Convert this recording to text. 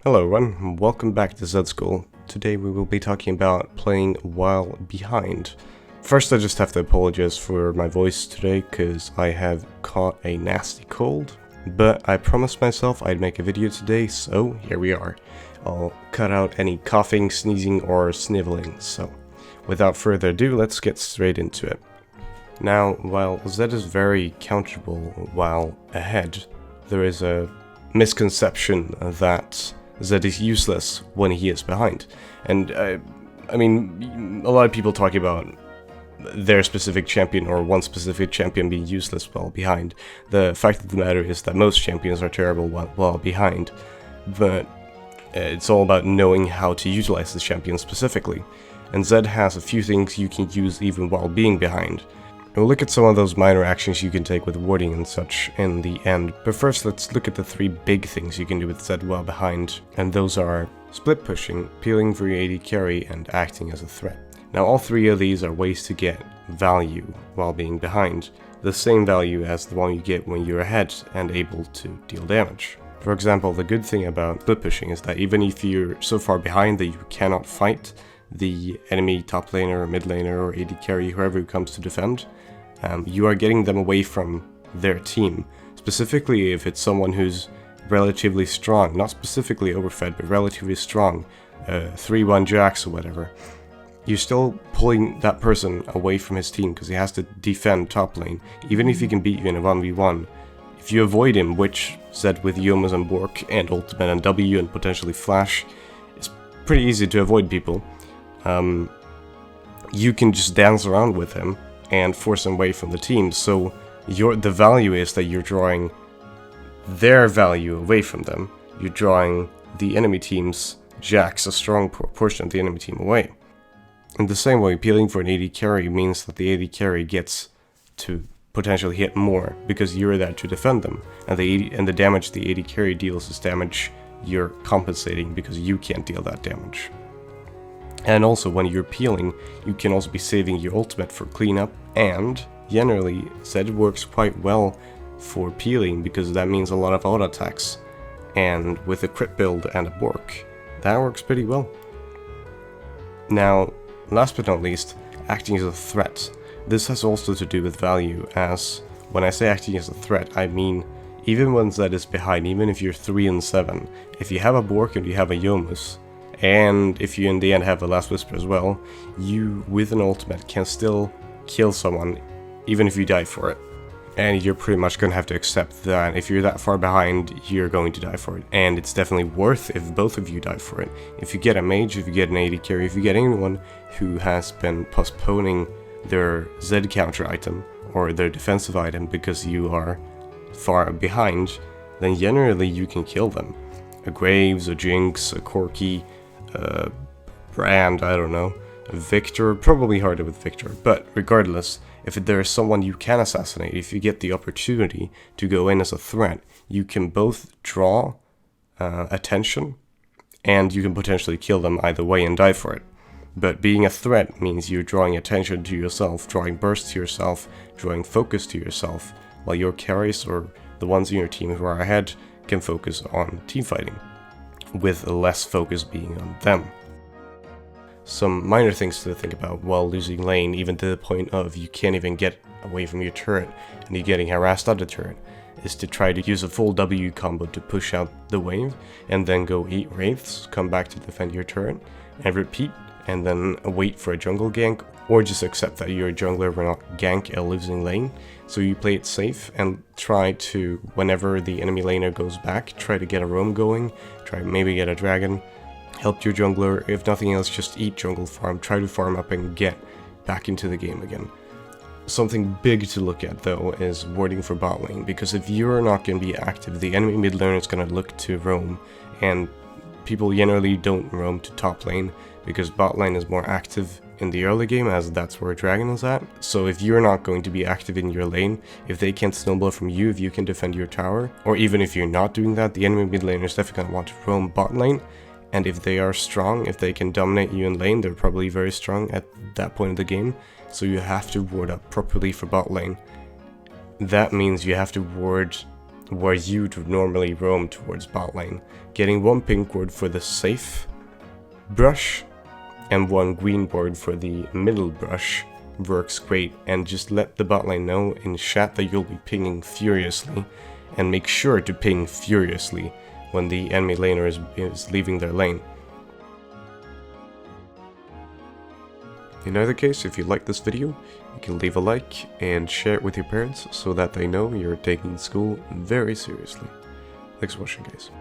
Hello everyone, welcome back to Zed School. Today we will be talking about playing while behind. First I just have to apologize for my voice today because I have caught a nasty cold, but I promised myself I'd make a video today, so here we are. I'll cut out any coughing, sneezing, or sniveling, so without further ado, let's get straight into it. Now, while Zed is very counterable while ahead, there is a misconception that Zed is useless when he is behind. And I mean, a lot of people talk about their specific champion or one specific champion being useless while behind. The fact of the matter is that most champions are terrible while behind, but it's all about knowing how to utilize the champion specifically. And Zed has a few things you can use even while being behind. We'll look at some of those minor actions you can take with warding and such in the end, but first let's look at the three big things you can do with Zed while behind, and those are split pushing, peeling for your AD carry, and acting as a threat. Now all three of these are ways to get value while being behind, the same value as the one you get when you're ahead and able to deal damage. For example, the good thing about split pushing is that even if you're so far behind that you cannot fight the enemy top laner or mid laner or AD carry, whoever comes to defend, you are getting them away from their team, specifically if it's someone who's relatively strong, not specifically overfed, but relatively strong, 3-1 Jax or whatever. You're still pulling that person away from his team because he has to defend top lane, even if he can beat you in a 1v1. If you avoid him, which Zed with Yomas and Bork and ultimate and W and potentially Flash, it's pretty easy to avoid people. You can just dance around with him and force them away from the team, so the value is that you're drawing their value away from them. You're drawing the enemy team's Jax, a strong portion of the enemy team, away. In the same way, peeling for an AD carry means that the AD carry gets to potentially hit more because you're there to defend them, and the damage the AD carry deals is damage you're compensating because you can't deal that damage. And also, when you're peeling, you can also be saving your ultimate for cleanup, and generally, Zed works quite well for peeling because that means a lot of auto attacks, and with a crit build and a Bork, that works pretty well. Now, last but not least, acting as a threat. This has also to do with value, as when I say acting as a threat, I mean even when Zed is behind, even if you're 3 and 7, if you have a Bork and you have a Yomus, and if you in the end have a Last Whisper as well, you with an ultimate can still kill someone even if you die for it. And you're pretty much gonna have to accept that if you're that far behind, you're going to die for it. And it's definitely worth if both of you die for it. If you get a mage, if you get an AD carry, if you get anyone who has been postponing their Zed counter item or their defensive item because you are far behind, then generally you can kill them. A Graves, a Jinx, a Corki, Brand, I don't know, a Victor, probably harder with Victor, but regardless, if there is someone you can assassinate, if you get the opportunity to go in as a threat, you can both draw attention, and you can potentially kill them either way and die for it. But being a threat means you're drawing attention to yourself, drawing burst to yourself, drawing focus to yourself, while your carries or the ones in your team who are ahead can focus on teamfighting, with less focus being on them. Some minor things to think about while losing lane, even to the point of you can't even get away from your turret and you're getting harassed at the turret, is to try to use a full W combo to push out the wave and then go eat wraiths, come back to defend your turret, and repeat, and then wait for a jungle gank, or just accept that you're a jungler will not gank a losing lane. So you play it safe and try to, whenever the enemy laner goes back, try to get a roam going, try maybe get a dragon, help your jungler, if nothing else just eat jungle farm, try to farm up and get back into the game again. Something big to look at though is warding for bot lane, because if you're not going to be active, the enemy mid laner is going to look to roam, and people generally don't roam to top lane because bot lane is more active in the early game, as that's where Dragon is at. So if you're not going to be active in your lane, if they can't snowball from you, if you can defend your tower, or even if you're not doing that, the enemy mid laner is definitely going to want to roam bot lane. And if they are strong, if they can dominate you in lane, they're probably very strong at that point of the game. So you have to ward up properly for bot lane. That means you have to ward where you'd normally roam towards bot lane. Getting 1 pink ward for the safe brush and 1 green ward for the middle brush works great, and just let the bot lane know in chat that you'll be pinging furiously, and make sure to ping furiously when the enemy laner is leaving their lane. In either case, if you like this video, you can leave a like and share it with your parents so that they know you're taking school very seriously. Thanks for watching, guys.